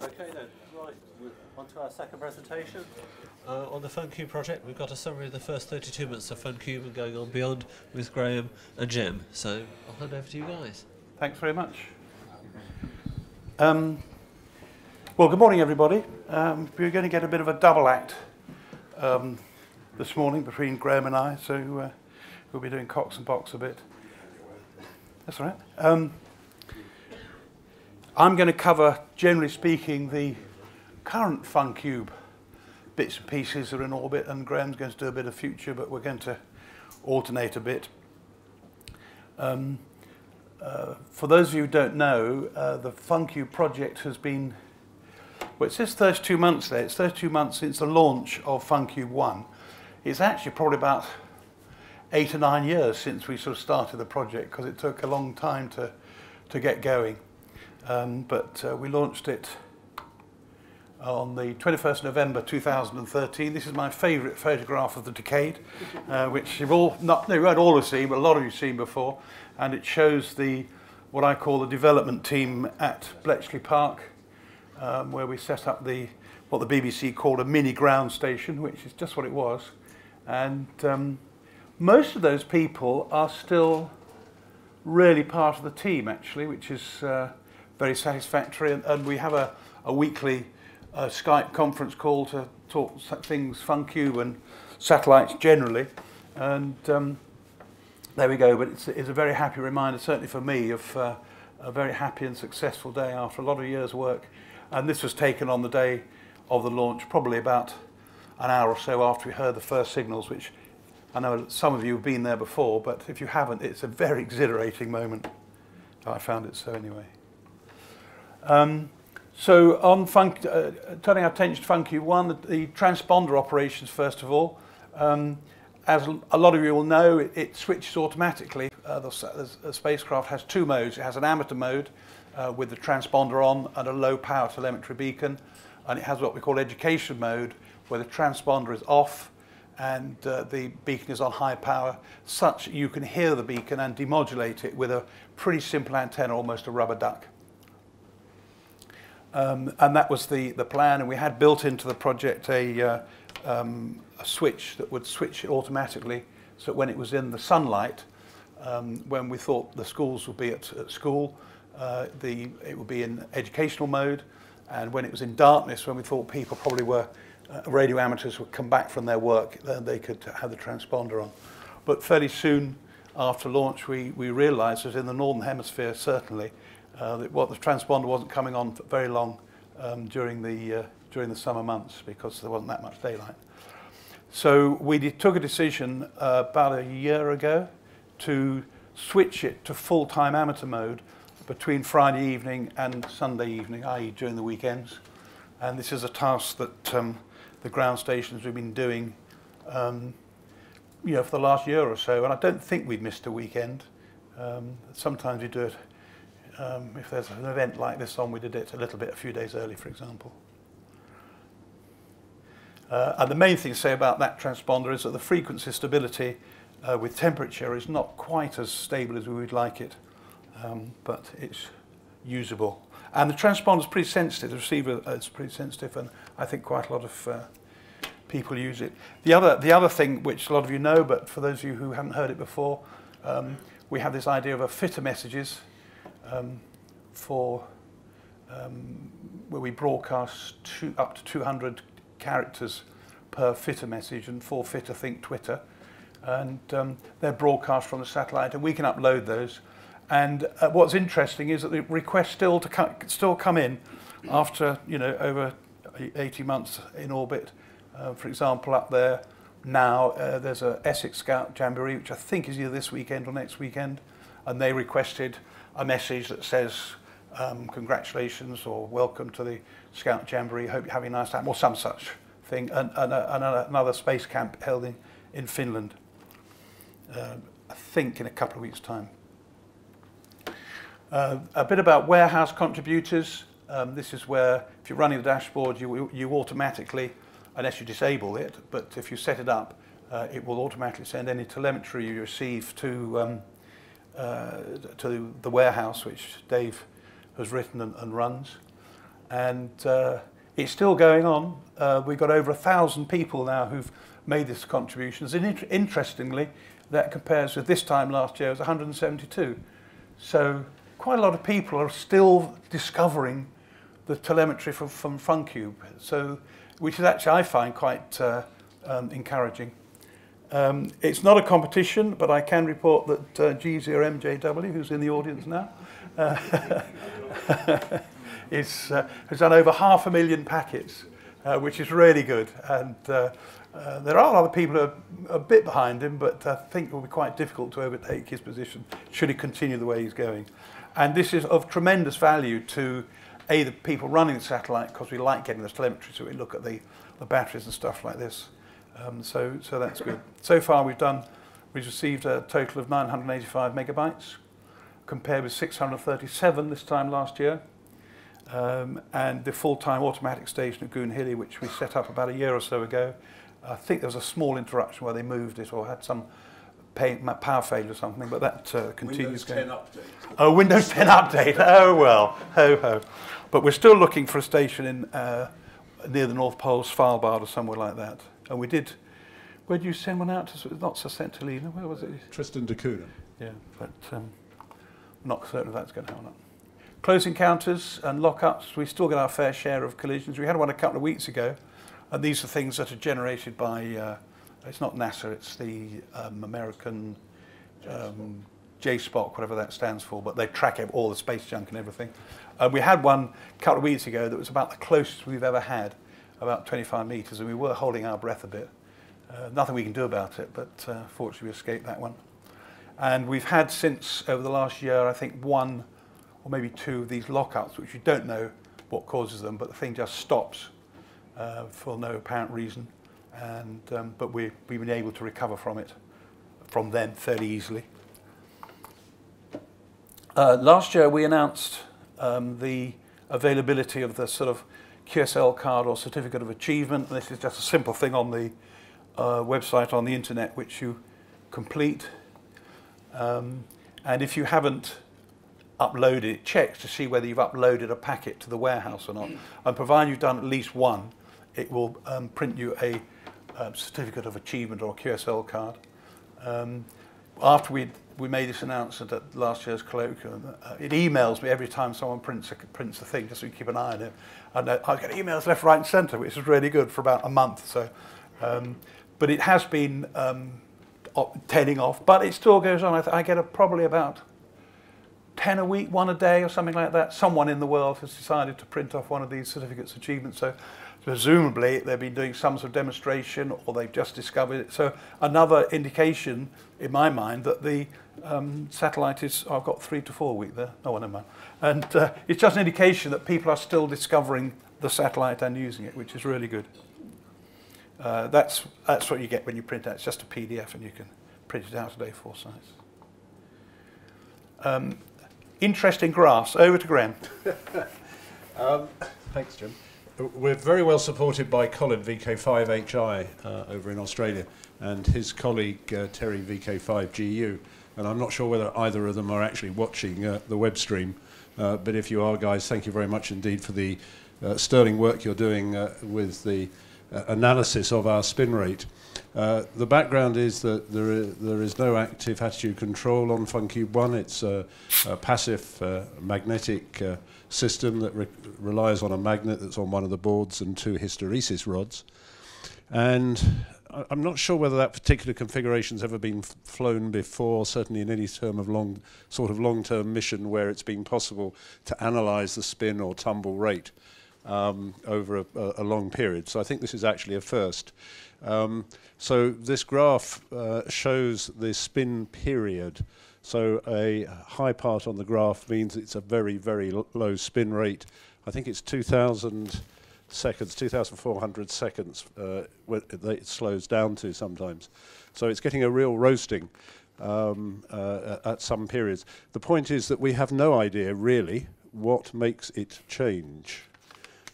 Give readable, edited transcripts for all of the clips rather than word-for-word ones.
Okay then, right, on to our second presentation. On the FUNcube project, we've got a summary of the first 32 months of FUNcube and going on beyond with Graham and Jem. So I'll hand over to you guys. Thanks very much. Well, good morning, everybody. We're going to get a bit of a double act this morning between Graham and I, so we'll be doing cocks and box a bit. That's all right. I'm going to cover, generally speaking, the current FUNcube bits and pieces that are in orbit, and Graham's going to do a bit of future, but we're going to alternate a bit. For those of you who don't know, the FUNcube project has been, well, it says 32 months there. It's 32 months since the launch of FUNcube 1. It's actually probably about 8 or 9 years since we sort of started the project, because it took a long time to get going. But we launched it on the 21st November 2013. This is my favourite photograph of the decade, which you've all, you won't all have seen, but a lot of you have seen before. And it shows what I call the development team at Bletchley Park, where we set up what the BBC called a mini ground station, which is just what it was. And most of those people are still really part of the team, actually, which is very satisfactory. And we have a weekly Skype conference call to talk things FUNcube and satellites generally. And there we go. But it's a very happy reminder, certainly for me, of a very happy and successful day after a lot of years' work. And this was taken on the day of the launch, probably about an hour or so after we heard the first signals, which I know some of you have been there before, but if you haven't, it's a very exhilarating moment. I found it so anyway. So on turning our attention to FUNcube 1, the transponder operations first of all. As a lot of you will know, it switches automatically. The spacecraft has two modes. It has an amateur mode with the transponder on and a low power telemetry beacon, and it has what we call education mode, where the transponder is off and the beacon is on high power, such you can hear the beacon and demodulate it with a pretty simple antenna, almost a rubber duck. And that was the plan, and we had built into the project a switch that would switch it automatically, so when it was in the sunlight, when we thought the schools would be at school, it would be in educational mode, and when it was in darkness, when we thought people probably were radio amateurs would come back from their work, then they could have the transponder on. But fairly soon after launch, we realized that in the Northern Hemisphere, certainly, that the transponder wasn't coming on for very long during the summer months, because there wasn't that much daylight. So we took a decision about a year ago to switch it to full-time amateur mode between Friday evening and Sunday evening, i.e. during the weekends. And this is a task that the ground stations have been doing for the last year or so, and I don't think we've missed a weekend. Sometimes we do it, if there's an event like this on, we did it a few days early, for example. And the main thing to say about that transponder is that the frequency stability with temperature is not quite as stable as we would like it, but it's usable. And the transponder is pretty sensitive, the receiver is pretty sensitive, and I think quite a lot of people use it. The other thing, which a lot of you know, but for those of you who haven't heard it before, we have this idea of a Flier Messages where we broadcast up to 200 characters per Flier message, and for Flier, think Twitter. And they're broadcast from the satellite, and we can upload those. And what's interesting is that the requests still come in after over 80 months in orbit. For example, up there now there's a Essex Scout Jamboree, which I think is either this weekend or next weekend, and they requested a message that says congratulations or welcome to the Scout Jamboree, hope you're having a nice time, or some such thing, and another space camp held in Finland, I think in a couple of weeks' time. A bit about warehouse contributors. This is where, if you're running the dashboard, you automatically, unless you disable it, but if you set it up, it will automatically send any telemetry you receive to to the warehouse, which Dave has written and runs. And it's still going on. We've got over 1,000 people now who've made this contributions. And interestingly, that compares with this time last year, it was 172. So quite a lot of people are still discovering the telemetry from Funcube, so, which is actually, I find, quite encouraging. It's not a competition, but I can report that G3WGM, who's in the audience now, has done over 500,000 packets, which is really good. And there are other people who are a bit behind him, but I think it will be quite difficult to overtake his position should he continue the way he's going. And this is of tremendous value to the people running the satellite, because we like getting this telemetry, so we look at the batteries and stuff like this. So that's good. So far we've received a total of 985 megabytes, compared with 637 this time last year. And the full-time automatic station at Goonhilly, which we set up about a year or so ago, I think there was a small interruption where they moved it or had some power failure or something, but that continues. Windows 10 update. Oh, Windows 10 update. Oh, well, ho, ho. But we're still looking for a station in near the North Pole, Svalbard or somewhere like that. And we did, where did you send one out to? Not St. Helena, where was it? Tristan da Cunha. Yeah, but not certain if that's going to happen. Close encounters and lockups, we still get our fair share of collisions. We had one a couple of weeks ago, and these are things that are generated by, it's not NASA, it's the American JSPOC, whatever that stands for, but they track all the space junk and everything. We had one a couple of weeks ago that was about the closest we've ever had, about 25 meters, and we were holding our breath a bit. Nothing we can do about it, but fortunately we escaped that one. And we've had since, over the last year, I think one or maybe two of these lockups, which you don't know what causes them, but the thing just stops for no apparent reason. And but we've been able to recover from them fairly easily. Last year we announced the availability of the sort of QSL card or certificate of achievement. And this is just a simple thing on the website on the internet which you complete. And if you haven't uploaded it, checks to see whether you've uploaded a packet to the warehouse or not. And provided you've done at least one, it will print you a certificate of achievement or a QSL card. After we made this announcement at last year's colloquium, it emails me every time someone prints a thing, just so we keep an eye on it. And I get emails left, right and centre, which is really good for about a month. So, but it has been tailing off, but it still goes on. I get probably about 10 a week, one a day or something like that. Someone in the world has decided to print off one of these certificates of achievement. So presumably they've been doing some sort of demonstration or they've just discovered it. So another indication in my mind that the satellite is, I've got 3 to 4 a week there. No, never mind. And it's just an indication that people are still discovering the satellite and using it, which is really good. That's what you get when you print out. It's just a PDF and you can print it out at A4 size. Interesting graphs. Over to Graham. Thanks, Jim. We're very well supported by Colin, VK5HI, over in Australia, and his colleague, Terry, VK5GU. And I'm not sure whether either of them are actually watching the web stream, but if you are, guys, thank you very much indeed for the sterling work you're doing with the analysis of our spin rate. The background is that there is no active attitude control on Funcube 1. It's a passive magnetic system that relies on a magnet that's on one of the boards and 2 hysteresis rods. And I'm not sure whether that particular configuration's ever been flown before, certainly in any term of long-term mission where it's been possible to analyze the spin or tumble rate over a long period. So I think this is actually a first. So this graph shows the spin period. So a high part on the graph means it's a very, very low spin rate. I think it's 2,000 seconds, 2,400 seconds it slows down to sometimes. So it's getting a real roasting at some periods. The point is that we have no idea really what makes it change.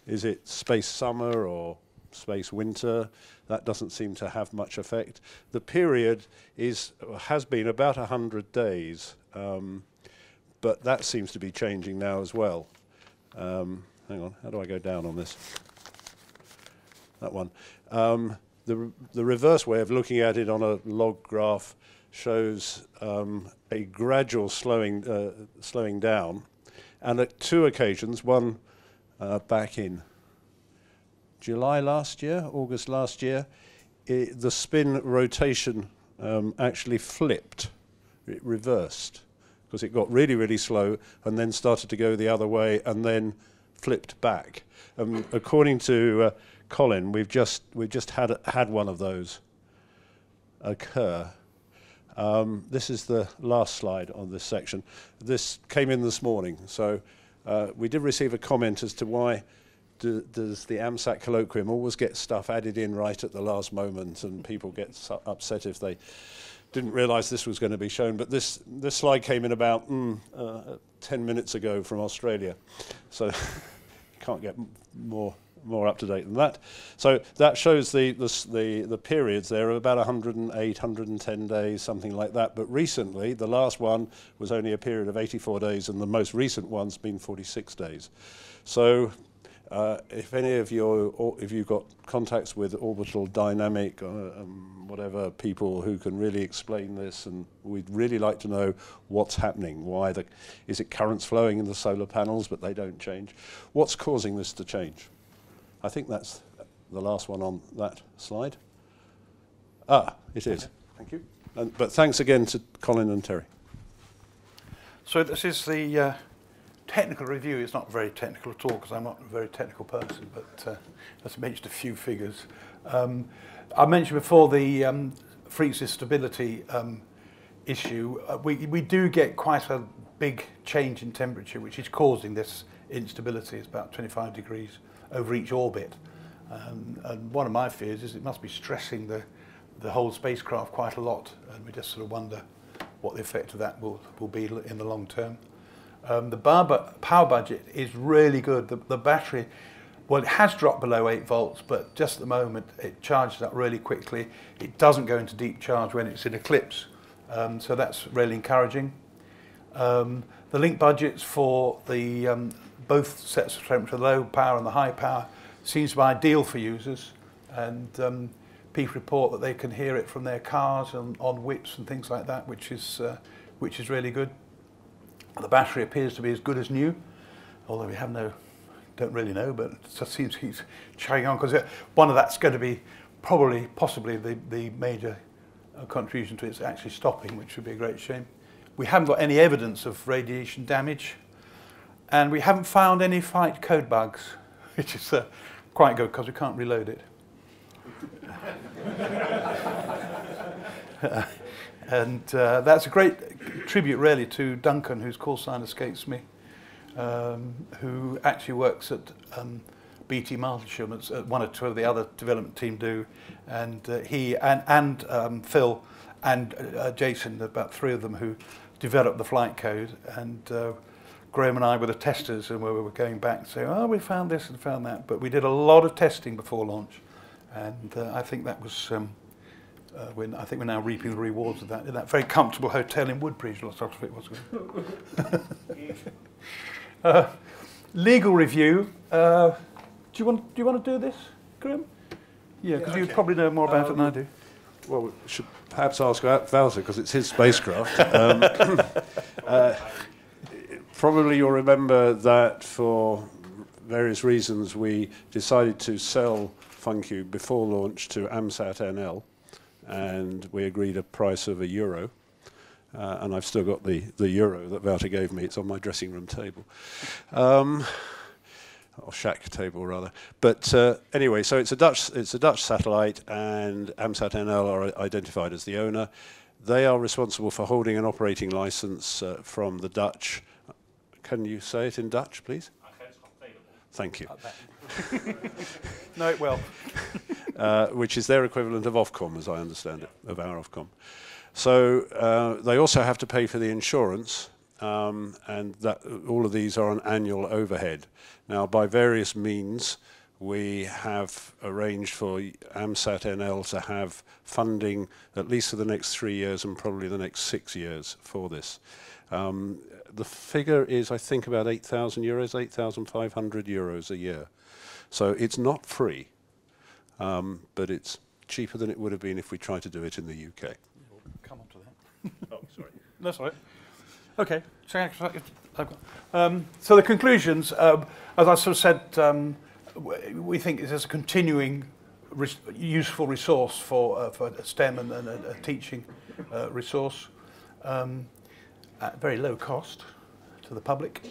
Is it space summer or space winter? That doesn't seem to have much effect. The period has been about 100 days, But that seems to be changing now as well. Hang on, how do I go down on this? That one. The reverse way of looking at it on a log graph shows a gradual slowing down, and at two occasions, one back in July last year, August last year, the spin rotation actually flipped, it reversed, because it got really, really slow and then started to go the other way and then flipped back. According to Colin, we've just had one of those occur. This is the last slide on this section. This came in this morning, so we did receive a comment as to why does the AMSAT Colloquium always get stuff added in right at the last moment, and people get upset if they didn't realise this was going to be shown. But this slide came in about 10 minutes ago from Australia, so can't get more up to date than that. So that shows the periods there of about 108, 110 days, something like that. But recently, the last one was only a period of 84 days, and the most recent one's been 46 days. So if any of you, or if you've got contacts with orbital dynamic, whatever, people who can really explain this, and we'd really like to know what's happening. Why is it currents flowing in the solar panels, but they don't change? What's causing this to change? I think that's the last one on that slide. It is. Thank you. But thanks again to Colin and Terry. So this is the technical review. It's not very technical at all because I'm not a very technical person, but just mentioned a few figures. I mentioned before the frequency stability issue. We do get quite a big change in temperature, which is causing this instability. It's about 25 degrees over each orbit. And one of my fears is it must be stressing the whole spacecraft quite a lot, and we just sort of wonder what the effect of that will be in the long term. The power budget is really good. The battery, well, it has dropped below 8 volts, but just at the moment it charges up really quickly. It doesn't go into deep charge when it's in eclipse, so that's really encouraging. The link budgets for the both sets of telemetry, the low power and the high power, seems to be ideal for users, and people report that they can hear it from their cars and on whips and things like that, which is really good. The battery appears to be as good as new, although we don't really know, but it just seems to keep chugging on, because one of that's going to be possibly the major contribution to its actually stopping, which would be a great shame. We haven't got any evidence of radiation damage, and we haven't found any flight code bugs, which is quite good because we can't reload it. And that's a great tribute, really, to Duncan, whose call sign escapes me, who actually works at BT Martlesham, as one or two of the other development team do, and he and Phil and Jason, about 3 of them, who developed the flight code, and Graham and I were the testers, and we were going back and saying, oh, we found this and found that, but we did a lot of testing before launch, and I think that was I think we're now reaping the rewards of that in that very comfortable hotel in Woodbridge. Lots of it was good. Legal review. Do you want to do this, Graham? Yeah, because you probably know more about it than I do. Well, we should perhaps ask Walter, because it's his spacecraft. Probably you'll remember that for various reasons we decided to sell FUNcube before launch to AMSAT-NL, and we agreed a price of €1. And I've still got the euro that Walter gave me. It's on my dressing room table. Or shack table, rather. But anyway, so it's a Dutch satellite, and AMSAT-NL are identified as the owner. They are responsible for holding an operating license from the Dutch. Can you say it in Dutch, please? Thank you. No, it will. Which is their equivalent of Ofcom, as I understand it, of our Ofcom. So they also have to pay for the insurance, and that all of these are an annual overhead. Now, by various means, We have arranged for AMSAT-NL to have funding at least for the next 3 years and probably the next 6 years for this. The figure is, I think, about €8,000, 8,500 euros a year. So it's not free, but it's cheaper than it would have been if we tried to do it in the UK. We'll come on to that. Oh, sorry. That's all right. Okay. So the conclusions, as I sort of said, we think it is a continuing useful resource for STEM and a teaching resource at very low cost to the public.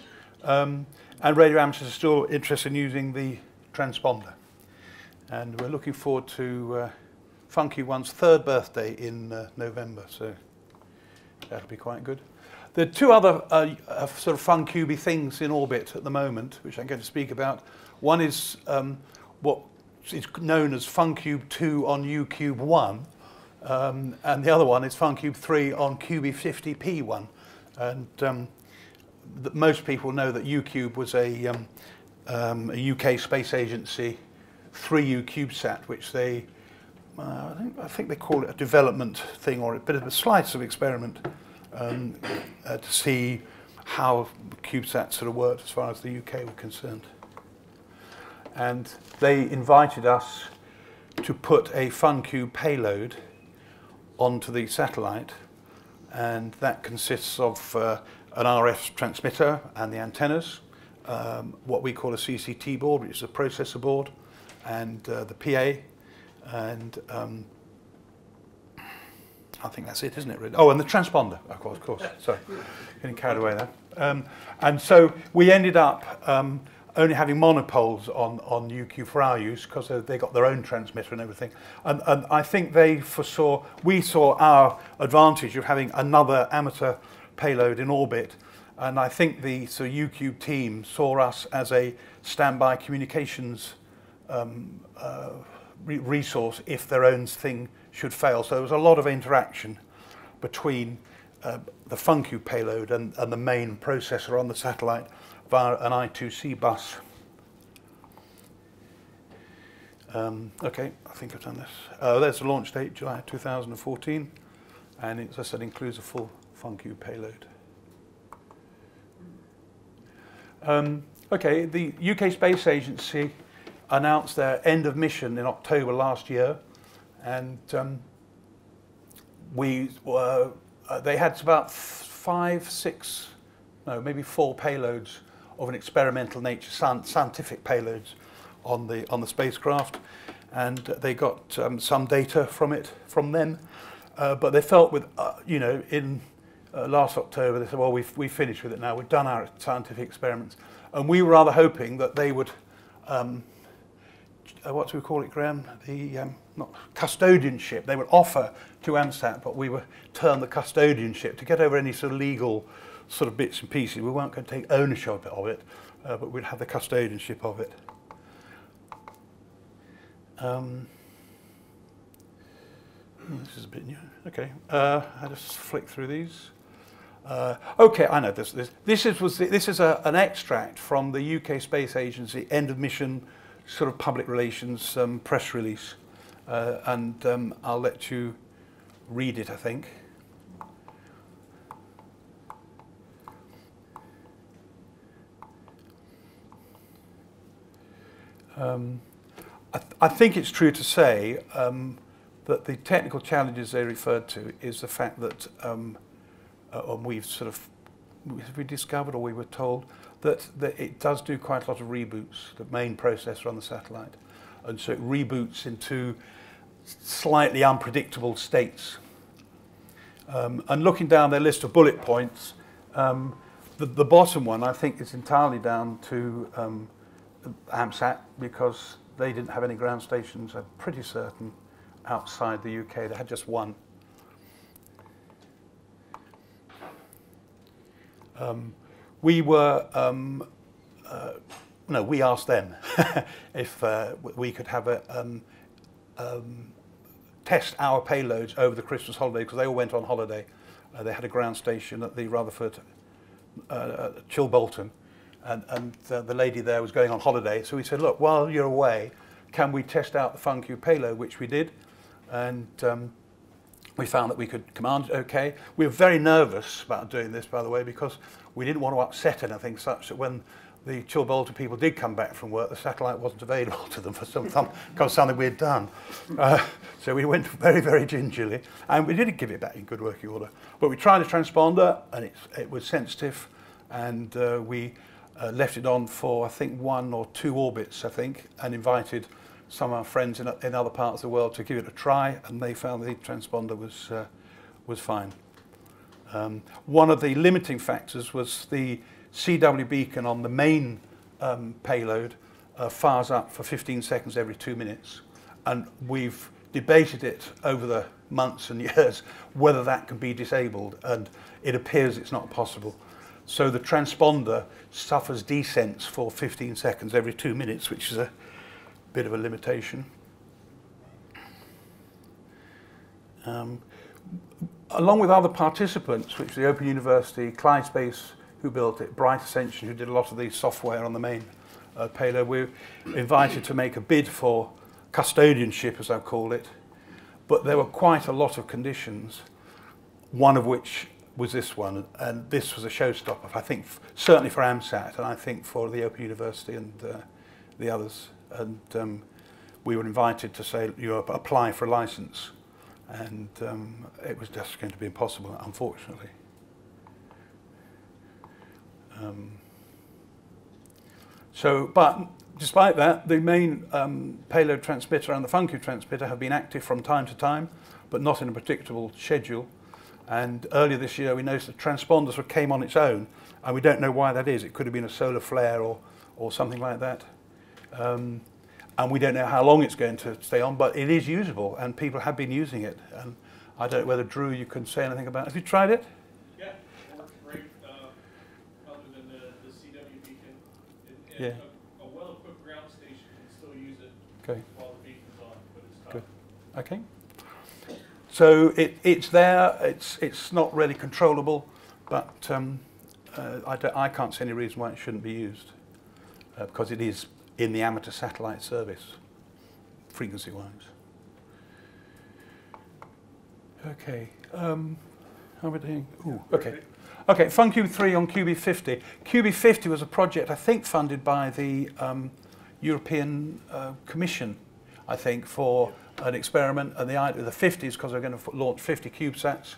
And radio amateurs are still interested in using the transponder. And we're looking forward to Funky One's 3rd birthday in November, so that'll be quite good. There are 2 other sort of Funcuby things in orbit at the moment, which I'm going to speak about. One is what is known as FUNcube 2 on UCube 1, and the other one is FUNcube 3 on QB50P1. And most people know that UCube was a UK Space Agency 3U CubeSat, which they, I think they call it a development thing, or a bit of a slice of experiment to see how CubeSat sort of worked as far as the UK were concerned. And they invited us to put a FUNcube payload onto the satellite, and that consists of an RF transmitter and the antennas, what we call a CCT board, which is a processor board, and the PA, and I think that's it, isn't it, really? Oh, and the transponder, of course. Sorry, getting carried away there. And so we ended up only having monopoles on UQ for our use, because they got their own transmitter and everything. And I think we saw our advantage of having another amateur payload in orbit. And I think the UQ team saw us as a standby communications resource if their own thing should fail. So there was a lot of interaction between the FUNcube payload and the main processor on the satellite via an I2C bus. Okay, I think I've done this. There's the launch date, July 2014, and it, as I said, includes a full FUNcube payload. Okay, the UK Space Agency announced their end of mission in October last year, and they had about 5, 6, no, maybe 4 payloads of an experimental nature, scientific payloads on the spacecraft, and they got some data from them, but they felt with in last October they said, well, we've finished with it now, we've done our scientific experiments, and we were rather hoping that they would what do we call it, Graham? The not custodianship. They would offer to AMSAT, but we would turn the custodianship to get over any sort of legal sort of bits and pieces. We weren't going to take ownership of it, but we'd have the custodianship of it. This is a bit new. Okay, I just flick through these. Okay, I know this. This is an extract from the UK Space Agency end of mission sort of public relations press release, and I'll let you read it, I think. I think it's true to say that the technical challenges they referred to is the fact that we discovered, or we were told, that it does do quite a lot of reboots, the main processor on the satellite, and so it reboots into slightly unpredictable states. And looking down their list of bullet points, the bottom one I think is entirely down to AMSAT, because they didn't have any ground stations, I'm pretty certain, outside the UK. They had just one. We asked them if we could have test our payloads over the Christmas holiday, because they all went on holiday. They had a ground station at the Rutherford, Chilbolton, and the lady there was going on holiday. So we said, look, while you're away, can we test out the FUNcube payload, which we did. And we found that we could command it okay. We were very nervous about doing this, by the way, because we didn't want to upset anything such that when the Chilbolta people did come back from work, the satellite wasn't available to them for something we had done. So we went very, very gingerly, and we did give it back in good working order. But we tried a transponder, and it was sensitive, and we left it on for, I think, 1 or 2 orbits, I think, and invited some of our friends in other parts of the world to give it a try, and they found the transponder was fine. One of the limiting factors was the CW beacon on the main payload fires up for 15 seconds every 2 minutes, and we've debated it over the months and years whether that can be disabled, and it appears it's not possible. So the transponder suffers descents for 15 seconds every 2 minutes, which is a bit of a limitation. Along with other participants, which the Open University, Clyde Space, who built it, Bright Ascension, who did a lot of the software on the main payload, we were invited to make a bid for custodianship, as I've called it. But there were quite a lot of conditions, one of which was this one, and this was a showstopper, I think, certainly for AMSAT, and I think for the Open University and the others. And we were invited to say, you apply for a license, and it was just going to be impossible, unfortunately. But despite that, the main payload transmitter and the FUNcube transmitter have been active from time to time, but not in a predictable schedule. And earlier this year, we noticed that transponders came on its own, and we don't know why that is. It could have been a solar flare or something like that. And we don't know how long it's going to stay on, but it is usable, and people have been using it. And I don't know whether, Drew, you can say anything about it. Have you tried it? Yeah, it works great, other than the CW beacon. Yeah. A well-equipped ground station can still use it Okay. while the beacon's on, but it's tough. Good. Okay. So it's there. It's not really controllable, but I can't see any reason why it shouldn't be used, because it is in the amateur satellite service, frequency-wise. Okay. How are we doing? Ooh, okay. Okay, FUNcube 3 on QB50. QB50 was a project, I think, funded by the European Commission, I think, for an experiment. And the 50s, because they're going to launch 50 CubeSats,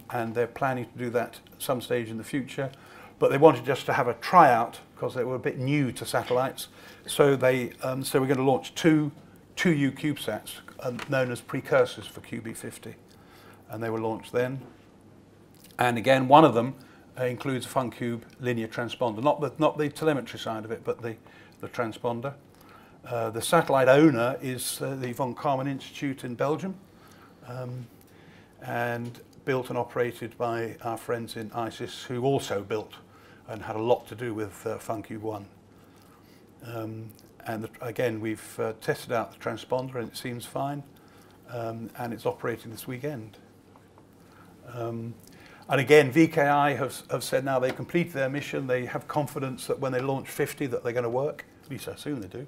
and they're planning to do that at some stage in the future. But they wanted just to have a tryout because they were a bit new to satellites. So we're going to launch two U CubeSats known as precursors for QB50, and they were launched then. And again, one of them includes a FUNcube linear transponder, not the telemetry side of it, but the transponder. The satellite owner is the Von Karman Institute in Belgium, and built and operated by our friends in ISIS, who also built and had a lot to do with FUNcube 1. Again, we've tested out the transponder, and it seems fine, and it's operating this weekend. And again, VKI have said now they completed their mission. They have confidence that when they launch 50 that they're going to work. At least I assume they do.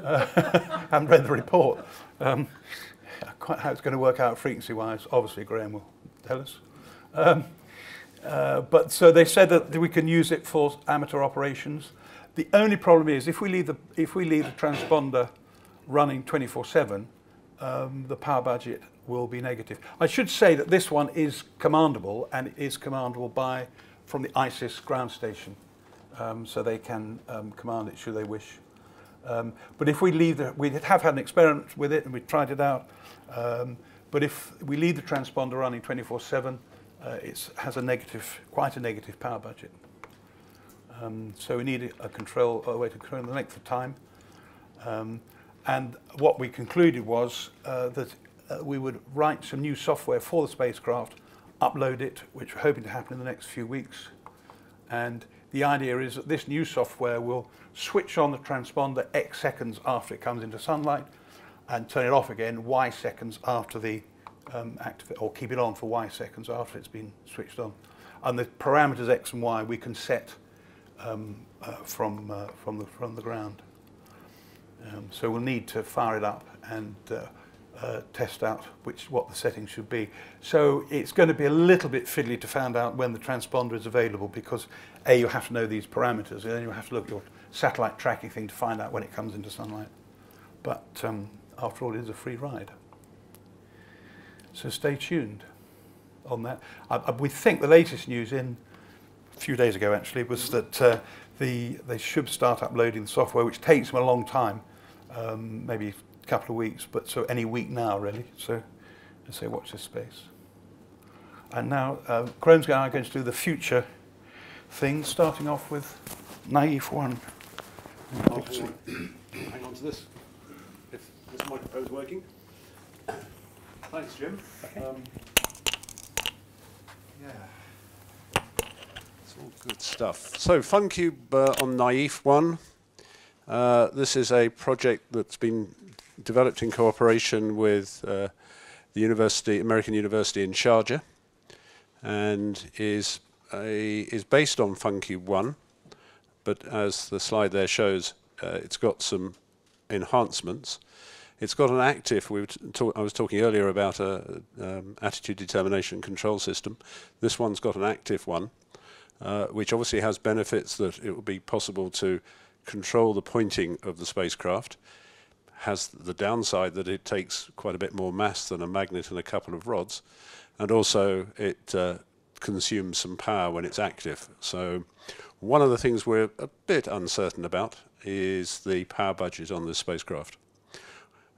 Haven't read the report. Quite how it's going to work out frequency-wise, obviously Graham will tell us. But so they said that we can use it for amateur operations. The only problem is if we leave the transponder running 24/7, the power budget will be negative. I should say that this one is commandable, and it is commandable from the ISIS ground station, so they can command it should they wish. But if we we have had an experiment with it and we tried it out. But if we leave the transponder running 24/7, it has quite a negative power budget. So we need a way to control the length of time. And what we concluded was that we would write some new software for the spacecraft, upload it, which we're hoping to happen in the next few weeks. And the idea is that this new software will switch on the transponder X seconds after it comes into sunlight, and turn it off again Y seconds after the or keep it on for Y seconds after it's been switched on. And the parameters X and Y we can set from the ground. So we'll need to fire it up and test out what the settings should be. So it's going to be a little bit fiddly to find out when the transponder is available, because you have to know these parameters, and then you have to look at your satellite tracking thing to find out when it comes into sunlight. But after all, it is a free ride. So stay tuned on that. We think the latest news a few days ago actually was that they should start uploading the software, which takes them a long time, maybe a couple of weeks, but so any week now really. So I say watch this space. And now Chrome's going to do the future things, starting off with naive one. Hang on to this, if this microphone's working. Thanks, Jim. Okay. Yeah, it's all good stuff. So FUNcube on naive one. This is a project that's been developed in cooperation with the American University in Sharjah, and is based on FUNcube 1, but as the slide there shows, it's got some enhancements. It's got an active, I was talking earlier about a attitude determination control system. This one's got an active one, which obviously has benefits that it will be possible to control the pointing of the spacecraft. Has the downside that it takes quite a bit more mass than a magnet and a couple of rods, and also it consumes some power when it's active. So one of the things we're a bit uncertain about is the power budget on this spacecraft.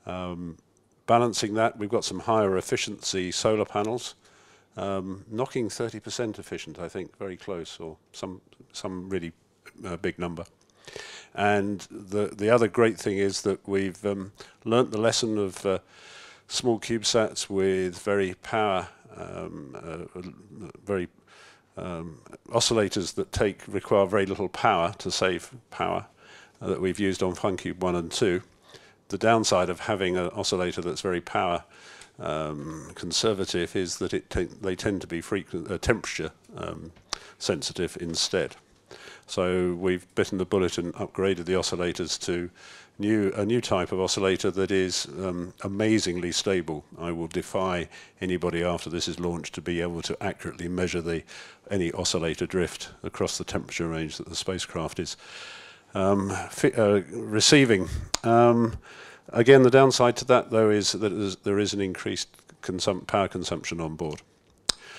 Balancing that, we've got some higher efficiency solar panels, knocking 30% efficient, I think, very close, or some really big number. And the other great thing is that we've learnt the lesson of small CubeSats with very power, oscillators that require very little power to save power, that we've used on FUNcube 1 and 2. The downside of having an oscillator that's very power conservative is that they tend to be temperature sensitive instead. So we've bitten the bullet and upgraded the oscillators to a new type of oscillator that is amazingly stable. I will defy anybody after this is launched to be able to accurately measure any oscillator drift across the temperature range that the spacecraft is receiving. Again, the downside to that, though, is that there is an increased power consumption on board.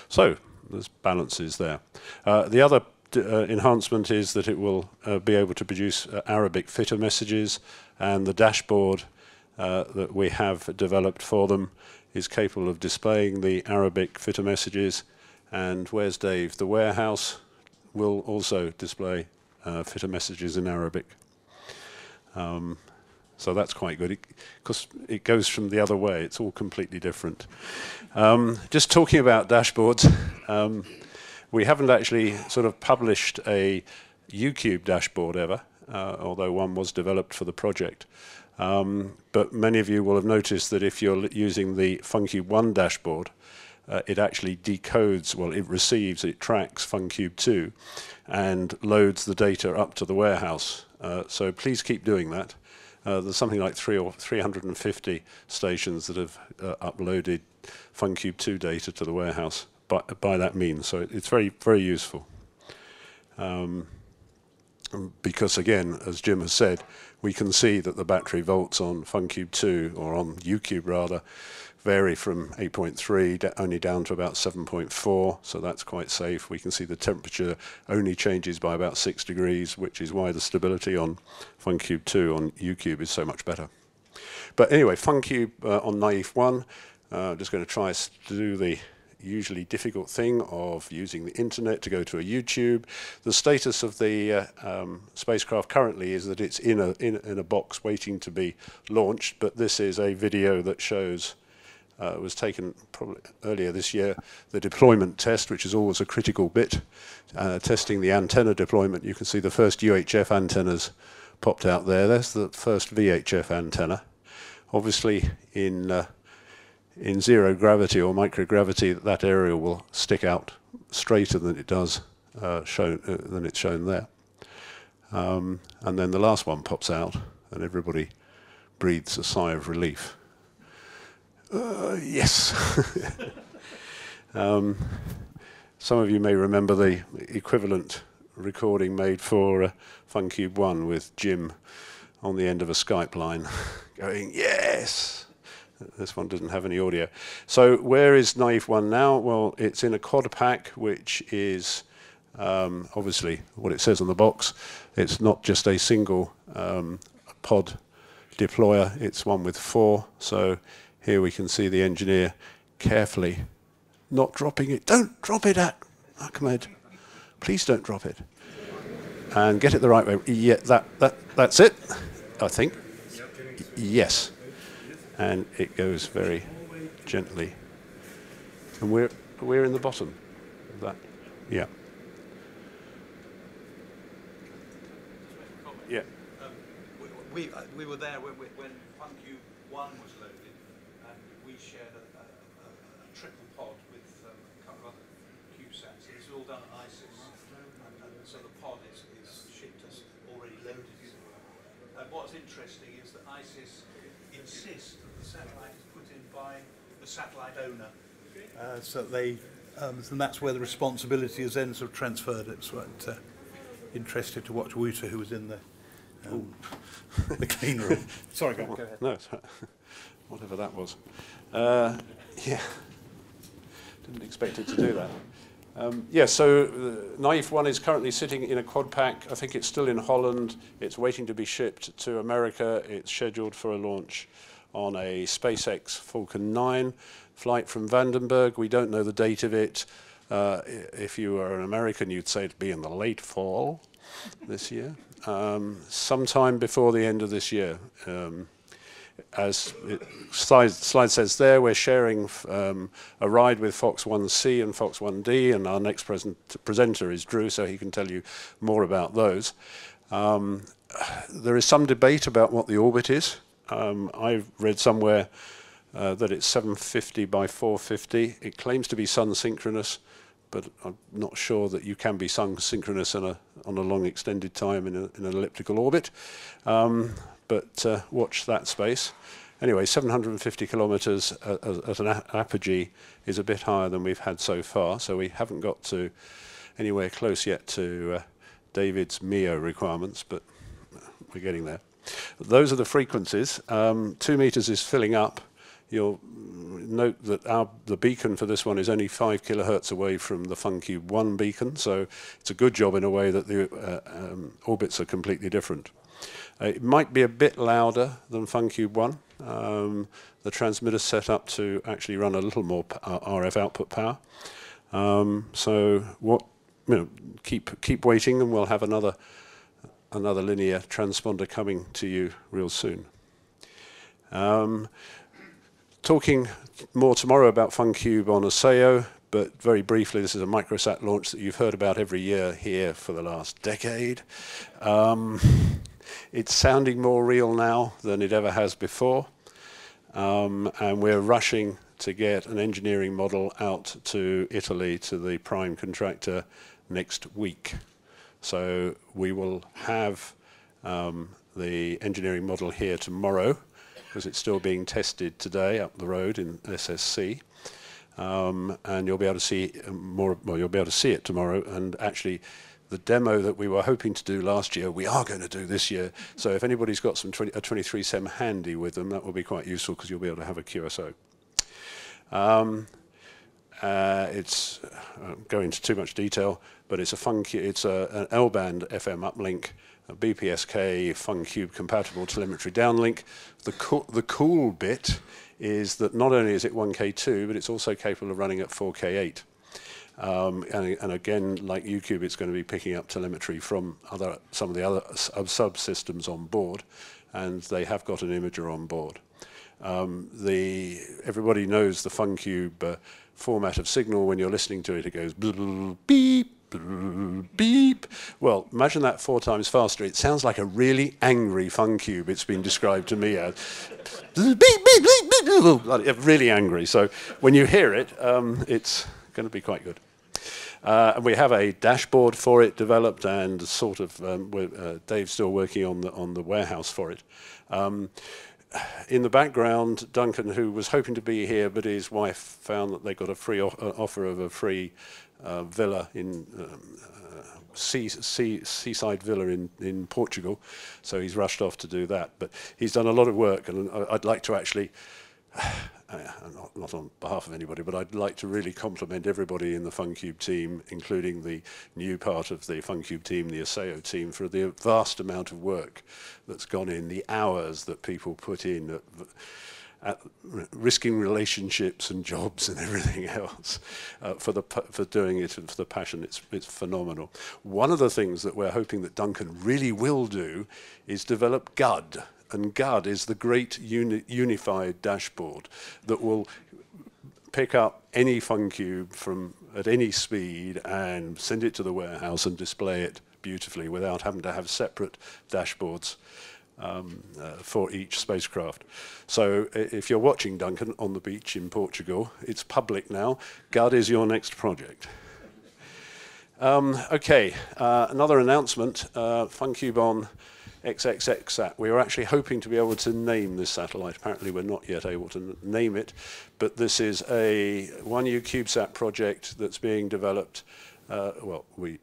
So there's balances there. The other enhancement is that it will be able to produce Arabic fitter messages, and the dashboard that we have developed for them is capable of displaying the Arabic fitter messages. And where's Dave? The warehouse will also display fitter messages in Arabic. So that's quite good, because it goes from the other way. It's all completely different. Just talking about dashboards, we haven't actually sort of published a FUNcube dashboard ever, although one was developed for the project. But many of you will have noticed that if you're using the FUNcube 1 dashboard, it actually decodes, well, it tracks FUNcube 2 and loads the data up to the warehouse. So please keep doing that. There's something like 350 stations that have uploaded FUNcube 2 data to the warehouse by that means. So it's very, very useful. Because again, as Jim has said, we can see that the battery volts on FUNcube 2, or on UCube rather, vary from 8.3 only down to about 7.4, so that's quite safe. We can see the temperature only changes by about 6 degrees, which is why the stability on FUNcube 2 on UCube is so much better. But anyway, FUNcube on naive 1, I'm just going to try to do the usually difficult thing of using the internet to go to a YouTube. The status of the spacecraft currently is that it's in a box waiting to be launched, but this is a video that shows it was taken probably earlier this year, the deployment test, which is always a critical bit, testing the antenna deployment. You can see the first UHF antennas popped out there. There's the first VHF antenna. Obviously, in zero gravity or microgravity, that area will stick out straighter than it does than it's shown there. And then the last one pops out, and everybody breathes a sigh of relief. Yes. Some of you may remember the equivalent recording made for FUNcube 1 with Jim on the end of a Skype line going, yes! This one doesn't have any audio. So where is Naive 1 now? Well, it's in a quad pack, which is obviously what it says on the box. It's not just a single pod deployer, it's one with 4. So here we can see the engineer carefully not dropping it. Don't drop it, Ahmed. Please don't drop it. And get it the right way. Yeah, that's it, I think. Yes. And it goes very gently. And we're in the bottom of that. Yeah. Yeah. We were there when FUNcube 1 was loaded, and we shared a triple pod with a couple of other CubeSats. It's all done at ISIS, and so the pod is shipped as already loaded. And what's interesting is that ISIS insists that the satellite is put in by the satellite owner, so they, and that's where the responsibility is then sort of transferred. It's what interested to watch Wouter, who was in the clean room. Sorry, go ahead. No, whatever that was. Yeah, didn't expect it to do that. Yeah, so Naive 1 is currently sitting in a quad pack. I think it's still in Holland. It's waiting to be shipped to America. It's scheduled for a launch on a SpaceX Falcon 9 flight from Vandenberg. We don't know the date of it. If you were an American, you'd say it'd be in the late fall this year. Sometime before the end of this year. As slide says there, we're sharing a ride with Fox 1C and Fox 1D, and our next presenter is Drew, so he can tell you more about those. There is some debate about what the orbit is. I've read somewhere that it's 750 by 450. It claims to be sun-synchronous, but I'm not sure that you can be sun-synchronous on a long extended time in an elliptical orbit. But watch that space. Anyway, 750 kilometers at an apogee is a bit higher than we've had so far, so we haven't got to anywhere close yet to David's MEO requirements, but we're getting there. Those are the frequencies. 2 meters is filling up. You'll note that the beacon for this one is only 5 kilohertz away from the FUNcube 1 beacon, so it's a good job in a way that the orbits are completely different. It might be a bit louder than FUNcube 1. The transmitter's set up to actually run a little more RF output power. So keep waiting, and we'll have another linear transponder coming to you real soon. Talking more tomorrow about FUNcube on ASAO, but very briefly, this is a microsat launch that you've heard about every year here for the last decade. It's sounding more real now than it ever has before, and we're rushing to get an engineering model out to Italy, to the prime contractor, next week. So we will have the engineering model here tomorrow, because it's still being tested today up the road in SSC. And you'll be able to see more, well, you'll be able to see it tomorrow, and actually the demo that we were hoping to do last year, we are going to do this year. So if anybody's got a 23SEM handy with them, that will be quite useful, because you'll be able to have a QSO. It's going into too much detail, but it's an L-band FM uplink, a BPSK FUNcube compatible telemetry downlink. The cool bit is that not only is it 1K2, but it's also capable of running at 4K8. And again, like UCube, it's going to be picking up telemetry from some of the other subsystems on board, and they have got an imager on board. Everybody knows the FUNcube format of signal. When you're listening to it, it goes beep, beep. Well, imagine that 4 times faster. It sounds like a really angry FUNcube. It's been described to me as beep, beep, beep, beep, really angry. So when you hear it, it's going to be quite good. And we have a dashboard for it developed, and sort of Dave's still working on the warehouse for it. In the background, Duncan, who was hoping to be here, but his wife found that they got a free offer of a free villa in seaside villa in Portugal, so he's rushed off to do that. But he's done a lot of work, and I'd like to actually, not on behalf of anybody, but I'd like to really compliment everybody in the FUNcube team, including the new part of the FUNcube team, the ASAO team, for the vast amount of work that's gone in, the hours that people put in at risking relationships and jobs and everything else for doing it, and for the passion. It's phenomenal. One of the things that we're hoping that Duncan really will do is develop GUD. And GUD is the great unified dashboard that will pick up any FUNcube from at any speed and send it to the warehouse and display it beautifully without having to have separate dashboards for each spacecraft. So if you're watching, Duncan, on the beach in Portugal, it's public now. GUD is your next project. Okay, another announcement, FUNcube on XXXsat. We were actually hoping to be able to name this satellite. Apparently we're not yet able to name it, but this is a 1U CubeSat project that's being developed,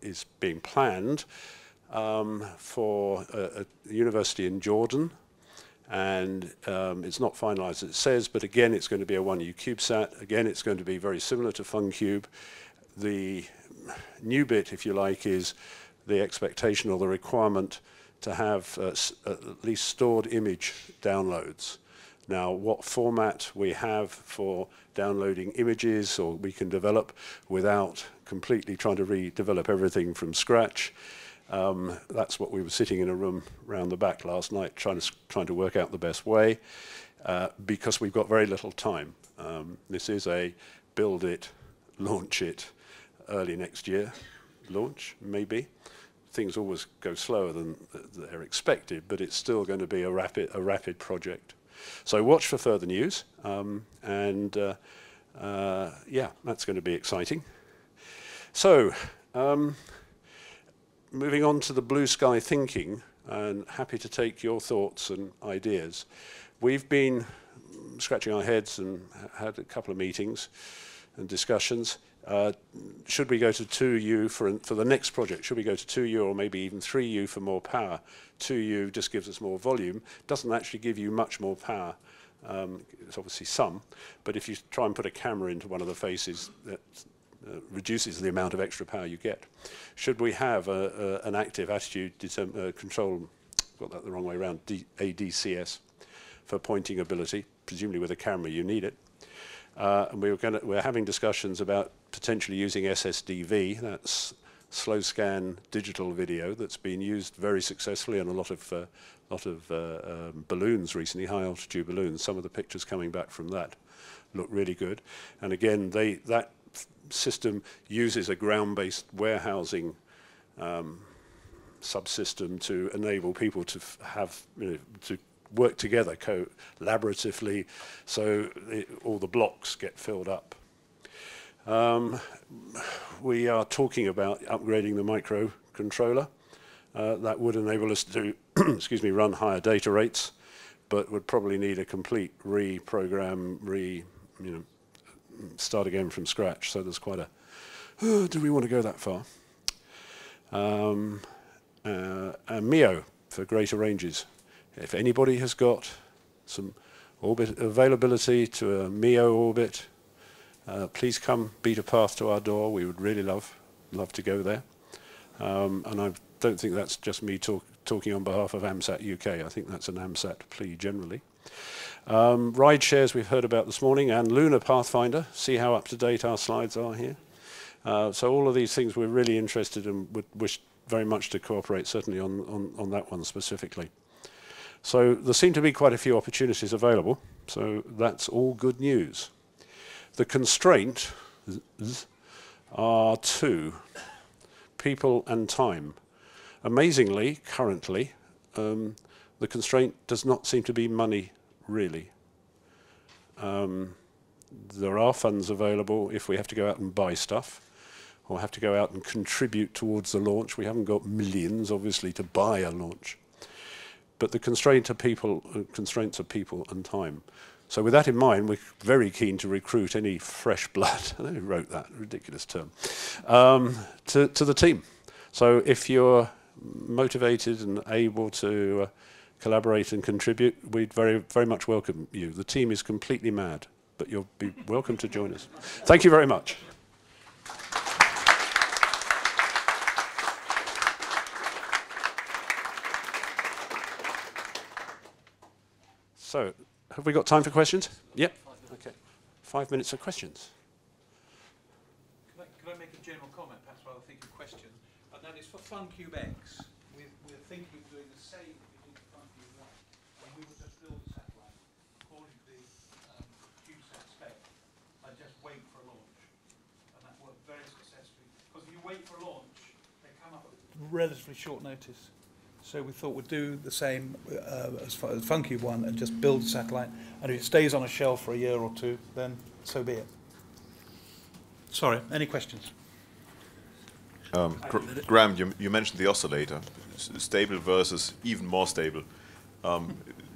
is being planned for a university in Jordan, and it's not finalized, it says, but again it's going to be a 1U CubeSat. Again, it's going to be very similar to FUNcube. The new bit, if you like, is the expectation or the requirement to have at least stored image downloads. Now, what format we have for downloading images, or we can develop without completely trying to redevelop everything from scratch, that's what we were sitting in a room round the back last night trying to work out the best way, because we've got very little time. This is a build it, launch it, early next year launch, maybe. Things always go slower than they're expected, but it's still going to be a rapid project. So watch for further news, yeah, that's going to be exciting. So moving on to the blue sky thinking, and happy to take your thoughts and ideas. We've been scratching our heads and had a couple of meetings and discussions. Should we go to 2U for the next project? Should we go to 2U or maybe even 3U for more power? 2U just gives us more volume, doesn't actually give you much more power. It's obviously some, but if you try and put a camera into one of the faces, that reduces the amount of extra power you get. Should we have an active attitude control, got that the wrong way around, ADCS, for pointing ability? Presumably with a camera you need it. And we're having discussions about potentially using SSDV, that's slow scan digital video, that's been used very successfully on a lot of balloons recently, high altitude balloons. Some of the pictures coming back from that look really good. And again, that system uses a ground-based warehousing subsystem to enable people to have, to work together collaboratively, so all the blocks get filled up. We are talking about upgrading the microcontroller. That would enable us to, excuse me, run higher data rates, but would probably need a complete reprogram, start again from scratch. So there's quite a, do we want to go that far? And MEO for greater ranges. If anybody has got some orbit availability to a MEO orbit, please come beat a path to our door. We would really love to go there. And I don't think that's just me talking on behalf of AMSAT-UK. I think that's an AMSAT plea generally. Ride shares we've heard about this morning, and Lunar Pathfinder. See how up to date our slides are here. So all of these things we're really interested in, would wish very much to cooperate, certainly on that one specifically. So there seem to be quite a few opportunities available, so that's all good news. The constraint are two, people and time. Amazingly, currently, the constraint does not seem to be money, really. There are funds available if we have to go out and buy stuff, or have to go out and contribute towards the launch. We haven't got millions, obviously, to buy a launch. But the constraints are people and time. So with that in mind, we're very keen to recruit any fresh blood, I know who wrote that, ridiculous term, to the team. So if you're motivated and able to collaborate and contribute, we'd very, very much welcome you. The team is completely mad, but you'll be welcome to join us. Thank you very much. So, have we got time for questions? Yep. Okay. 5 minutes of questions. Can I make a general comment, perhaps while I think of questions? And that is for FUNcube X. We're thinking of doing the same we did for FUNcube 1. And we would just build a satellite according to the CubeSat spec and just wait for a launch. And that worked very successfully. Because if you wait for a launch, they come up at relatively short notice. So we thought we'd do the same as far as FUNcube 1 and just build a satellite. And if it stays on a shelf for a year or two, then so be it. Sorry, any questions? Graham, you mentioned the oscillator, stable versus even more stable.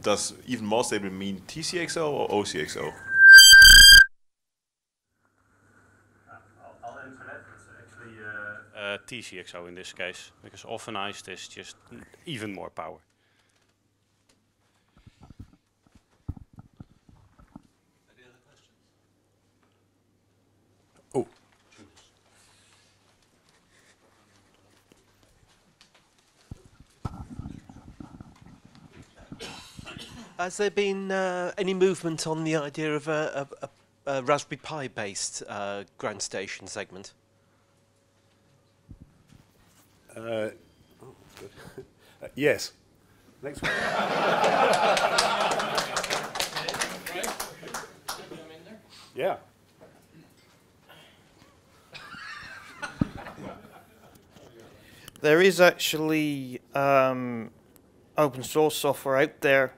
Does even more stable mean TCXO or OCXO? I'll answer that. It's actually TCXO in this case, because oftenized is just even more power. Any other questions? Oh. Has there been any movement on the idea of a Raspberry Pi based ground station segment? Oh, good. Yes. Next one. Yeah. There is actually open source software out there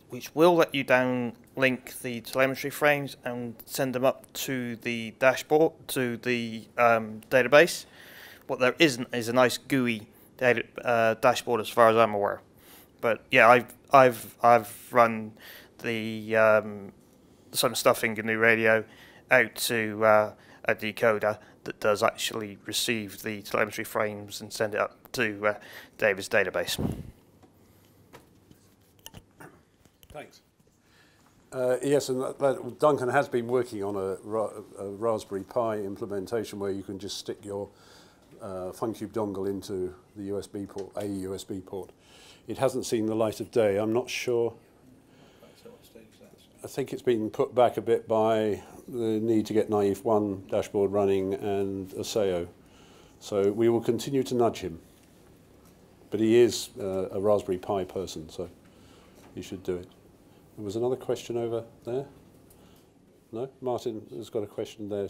which will let you downlink the telemetry frames and send them up to the dashboard, to the database. What there isn't is a nice GUI dashboard, as far as I'm aware. But yeah, I've run the some stuff in GNU Radio out to a decoder that does actually receive the telemetry frames and send it up to David's database. Thanks. Yes, and Duncan has been working on a Raspberry Pi implementation where you can just stick your FUNcube dongle into the USB port, a USB port. It hasn't seen the light of day. I'm not sure. I think it's been put back a bit by the need to get Naive 1 dashboard running and ASEO. So we will continue to nudge him. But he is a Raspberry Pi person, so he should do it. There was another question over there. No? Martin has got a question there.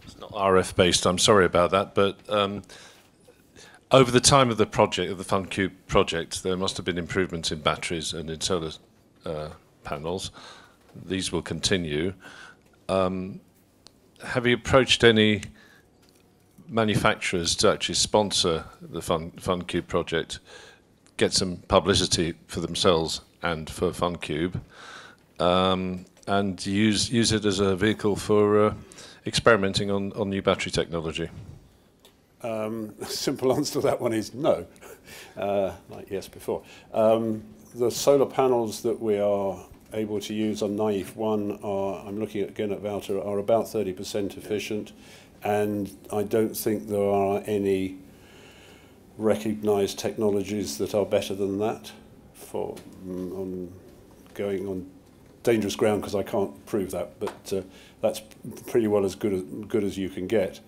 It's not RF based, I'm sorry about that, but over the time of the project, of the FUNcube project, there must have been improvements in batteries and in solar panels. These will continue. Have you approached any manufacturers to actually sponsor the FUNcube project, get some publicity for themselves and for FUNcube, and use it as a vehicle for experimenting on new battery technology? Simple answer to that one is no, like yes before. The solar panels that we are able to use on Naive 1 are, I'm looking again at Wouter, are about 30% efficient, and I don't think there are any recognised technologies that are better than that for going on dangerous ground, because I can't prove that, but that's pretty well as good as you can get.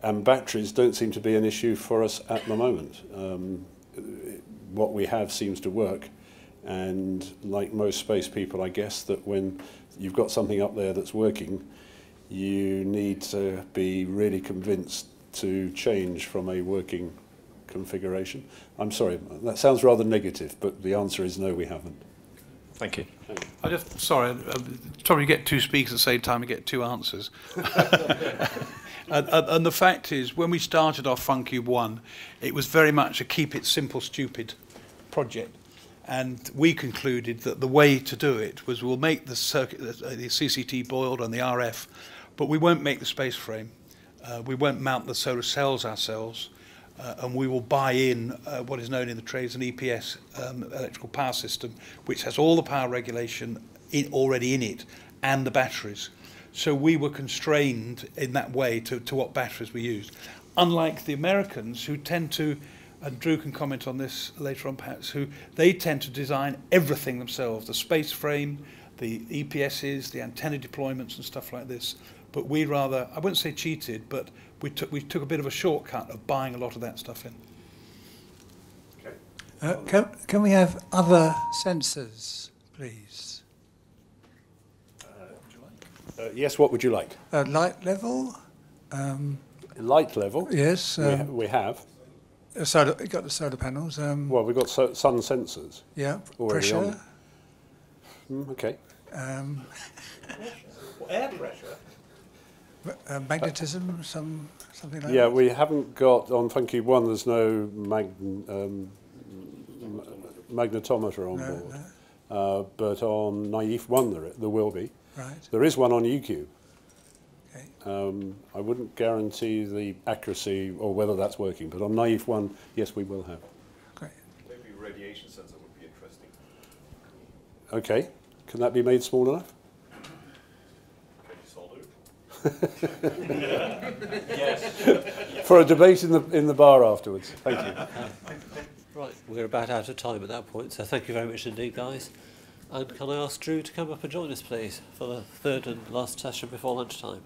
And batteries don't seem to be an issue for us at the moment. What we have seems to work, and like most space people, I guess that when you've got something up there that's working, you need to be really convinced to change from a working configuration. I'm sorry, that sounds rather negative, but the answer is no, we haven't. Thank you. I just, sorry, probably get two speakers at the same time and get two answers. And the fact is, when we started off FUNcube 1, it was very much a keep it simple, stupid project. And we concluded that the way to do it was we'll make the circuit, the CCT boiled and the RF, but we won't make the space frame. We won't mount the solar cells ourselves, and we will buy in what is known in the trades an EPS electrical power system, which has all the power regulation already in it and the batteries. So we were constrained in that way to what batteries we used. Unlike the Americans, who tend to, and Drew can comment on this later on perhaps, who they tend to design everything themselves, the space frame, the EPSs, the antenna deployments and stuff like this. But we rather, I wouldn't say cheated, but we took a bit of a shortcut of buying a lot of that stuff in. Okay. Can we have other sensors, please? Yes, what would you like? Light level? Light level? Yes. We have. Solar, you got the solar panels. Well, we've got sun sensors. Yeah. Already Pressure. On. Okay. Air pressure? Magnetism, something like that? Yeah, we haven't got, on FUNcube 1, there's no magnetometer on board. No. But on Naive 1 there will be. Right. There is one on UQ. Okay. I wouldn't guarantee the accuracy or whether that's working, but on Naive 1, yes, we will have. Great. Maybe a radiation sensor would be interesting. Okay. Can that be made small enough? Yes. For a debate in the bar afterwards. Thank you. Right, we're about out of time at that point, so thank you very much indeed, guys. And can I ask Drew to come up and join us, please, for the third and last session before lunchtime?